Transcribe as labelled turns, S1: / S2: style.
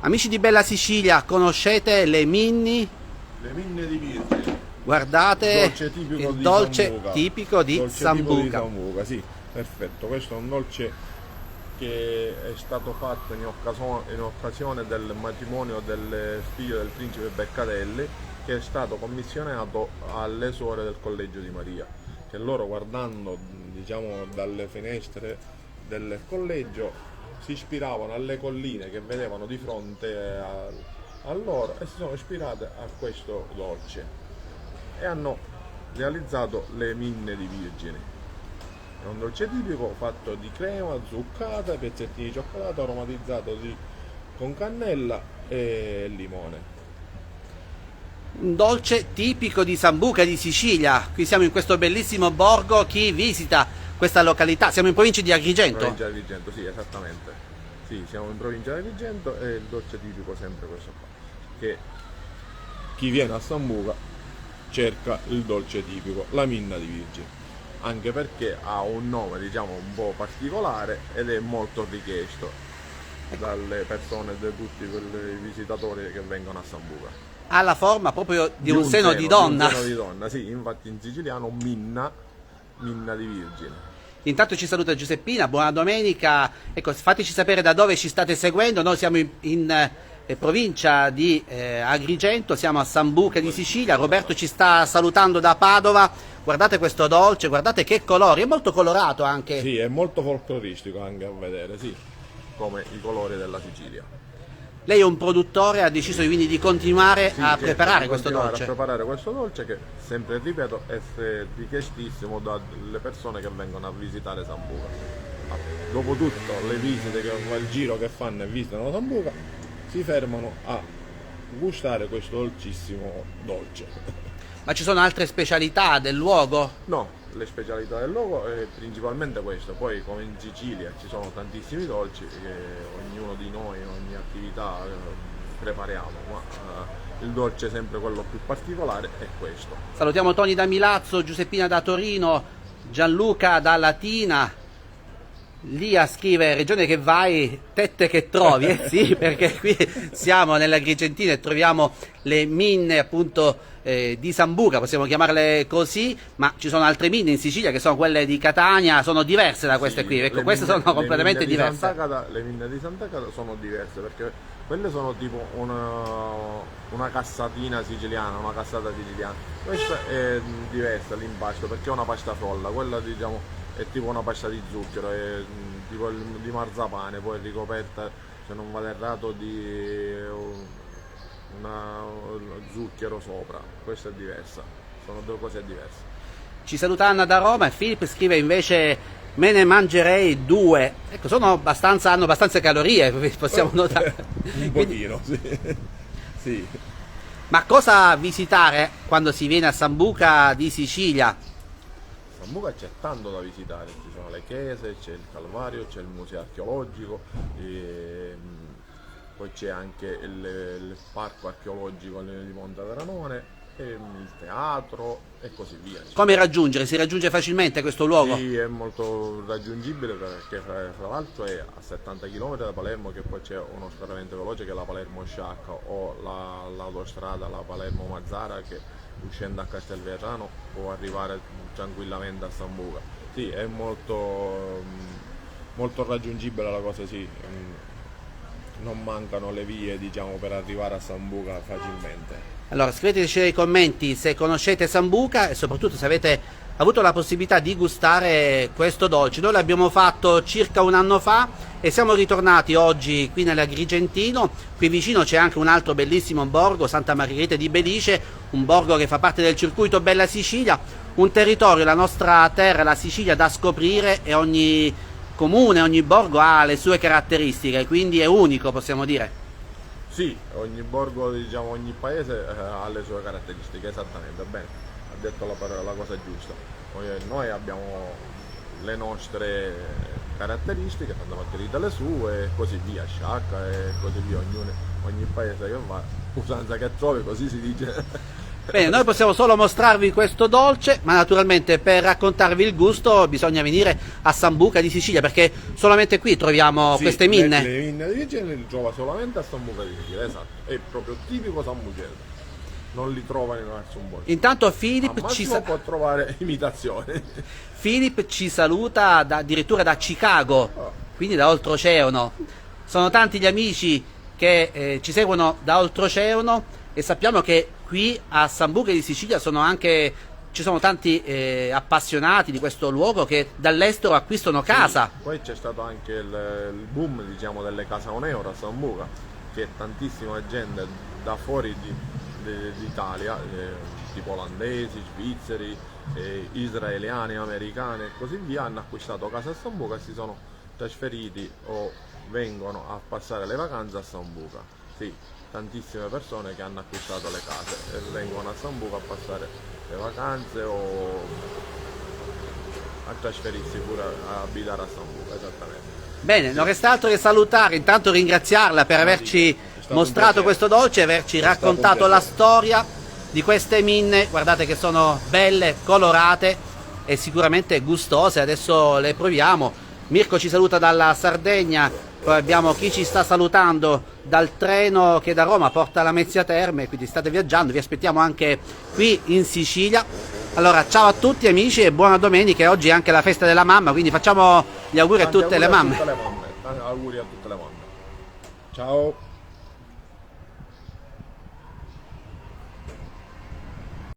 S1: Amici di Bella Sicilia, conoscete le Minni?
S2: Le minne di Virgine.
S1: Guardate il dolce
S2: Sambuca.
S1: tipico di Sambuca.
S2: Sambuca, sì, perfetto. Questo è un dolce che è stato fatto in occasione del matrimonio del figlio del principe Beccadelli, che è stato commissionato alle suore del Collegio di Maria, che loro, guardando diciamo dalle finestre del collegio, si ispiravano alle colline che vedevano di fronte a loro e si sono ispirate a questo dolce e hanno realizzato le minne di Virgine. È un dolce tipico fatto di crema zuccata, pezzettini di cioccolato, aromatizzato con cannella e limone.
S1: Un dolce tipico di Sambuca di Sicilia. Qui siamo in questo bellissimo borgo. Chi visita questa località? Siamo in provincia di Agrigento.
S2: Provincia di Agrigento, sì, esattamente. Sì, siamo in provincia di Agrigento e il dolce tipico è sempre questo qua. Che chi viene a Sambuca cerca il dolce tipico, la minna di Virgine. Anche perché ha un nome diciamo un po' particolare ed è molto richiesto dalle persone, da tutti quei visitatori che vengono a Sambuca.
S1: Ha la forma proprio di un seno di donna.
S2: Di un seno di donna, sì, infatti in siciliano minna di Virgine.
S1: Intanto ci saluta Giuseppina, buona domenica. Ecco, fateci sapere da dove ci state seguendo. Noi siamo in provincia di Agrigento, siamo a Sambuca di Sicilia. Roberto ci sta salutando da Padova. Guardate questo dolce, guardate che colori, è molto colorato anche.
S2: Sì, è molto folcloristico anche a vedere, sì, come i colori della Sicilia.
S1: Lei è un produttore, ha deciso quindi di continuare a preparare questo dolce.
S2: A preparare questo dolce che, sempre ripeto, è richiestissimo dalle persone che vengono a visitare Sambuca. Dopotutto le visite, il giro che fanno e visitano Sambuca, si fermano a gustare questo dolcissimo dolce.
S1: Ma ci sono altre specialità del luogo?
S2: No, le specialità del luogo è principalmente questo, poi come in Sicilia ci sono tantissimi dolci che ognuno di noi, ogni attività prepariamo, ma il dolce è sempre quello più particolare è questo.
S1: Salutiamo Toni da Milazzo, Giuseppina da Torino, Gianluca da Latina. Lia scrive: regione che vai, tette che trovi. Sì, perché qui siamo nell'Agrigentino e troviamo le minne appunto di Sambuca, possiamo chiamarle così, ma ci sono altre minne in Sicilia che sono quelle di Catania, sono diverse da queste qui, ecco, queste sono completamente diverse.
S2: Le minne di Sant'Agata sono diverse perché quelle sono tipo una cassatina siciliana, una cassata siciliana. Questa è diversa l'impasto perché è una pasta frolla, quella diciamo è tipo una pasta di zucchero, è tipo di marzapane, poi è ricoperta, se non vado errato, di zucchero sopra. Questa è diversa, sono due cose diverse.
S1: Ci saluta Anna da Roma e Filippo scrive invece: me ne mangerei due. Ecco, hanno abbastanza calorie, possiamo notare.
S2: Un pochino, sì. Sì.
S1: Ma cosa visitare quando si viene a Sambuca di Sicilia?
S2: Sambuca c'è tanto da visitare, ci sono le chiese, c'è il Calvario, c'è il museo archeologico, poi c'è anche il parco archeologico di Monte Veranone, il teatro e così via.
S1: Come raggiungere? Si raggiunge facilmente questo luogo?
S2: Sì, è molto raggiungibile perché fra l'altro è a 70 km da Palermo, che poi c'è uno scorrimento veloce che è la Palermo-Sciacca o l'autostrada, la Palermo-Mazzara, che uscendo a Castelvetrano può arrivare tranquillamente a Sambuca. Sì, è molto raggiungibile la cosa, sì. Non mancano le vie diciamo per arrivare a Sambuca facilmente.
S1: Allora scriveteci nei commenti se conoscete Sambuca e soprattutto se avete avuto la possibilità di gustare questo dolce. Noi l'abbiamo fatto circa un anno fa e siamo ritornati oggi qui nell'Agrigentino. Qui vicino c'è anche un altro bellissimo borgo, Santa Margherita di Belice, un borgo che fa parte del circuito Bella Sicilia, un territorio, la nostra terra, la Sicilia, da scoprire, e ogni comune, ogni borgo ha le sue caratteristiche, quindi è unico, possiamo dire.
S2: Sì, ogni borgo, diciamo, ogni paese ha le sue caratteristiche, esattamente, bene, ha detto la cosa giusta. Noi abbiamo le nostre caratteristiche, Santa Margherita le sue e così via, Sciacca e così via, ogni paese che va, usanza che trovi, così si dice.
S1: Bene, noi possiamo solo mostrarvi questo dolce, ma naturalmente per raccontarvi il gusto bisogna venire a Sambuca di Sicilia, perché solamente qui troviamo
S2: Sì,
S1: queste minne.
S2: Le minne di Vigene li trova solamente a Sambuca di Sicilia, esatto, è proprio tipico sambucese, non li trova in nessun posto.
S1: Intanto
S2: Al
S1: Filippo
S2: massimo può trovare imitazioni.
S1: Filippo ci saluta addirittura da Chicago, quindi da oltreoceano. Sono tanti gli amici che ci seguono da oltreoceano e sappiamo che qui a Sambuca di Sicilia ci sono tanti appassionati di questo luogo che dall'estero acquistano casa.
S2: Sì, poi c'è stato anche il boom, diciamo, delle casa un euro a Sambuca, che tantissima gente da fuori d'Italia, tipo olandesi, svizzeri, israeliani, americani e così via, hanno acquistato casa a Sambuca e si sono trasferiti o vengono a passare le vacanze a Sambuca. Sì, tantissime persone che hanno acquistato le case e vengono a Sambuca a passare le vacanze o a trasferirsi pure a abitare a Sambuca, esattamente.
S1: Bene, non resta altro che salutare, intanto ringraziarla per averci mostrato questo dolce, averci raccontato la storia di queste minne. Guardate che sono belle, colorate e sicuramente gustose, adesso le proviamo. Mirko ci saluta dalla Sardegna, poi abbiamo chi ci sta salutando dal treno che da Roma porta la Mezzia Terme, quindi state viaggiando, vi aspettiamo anche qui in Sicilia. Allora ciao a tutti amici e buona domenica, e oggi è anche la festa della mamma, quindi facciamo gli auguri a tutte le mamme.
S2: Auguri a tutte le mamme. Ciao.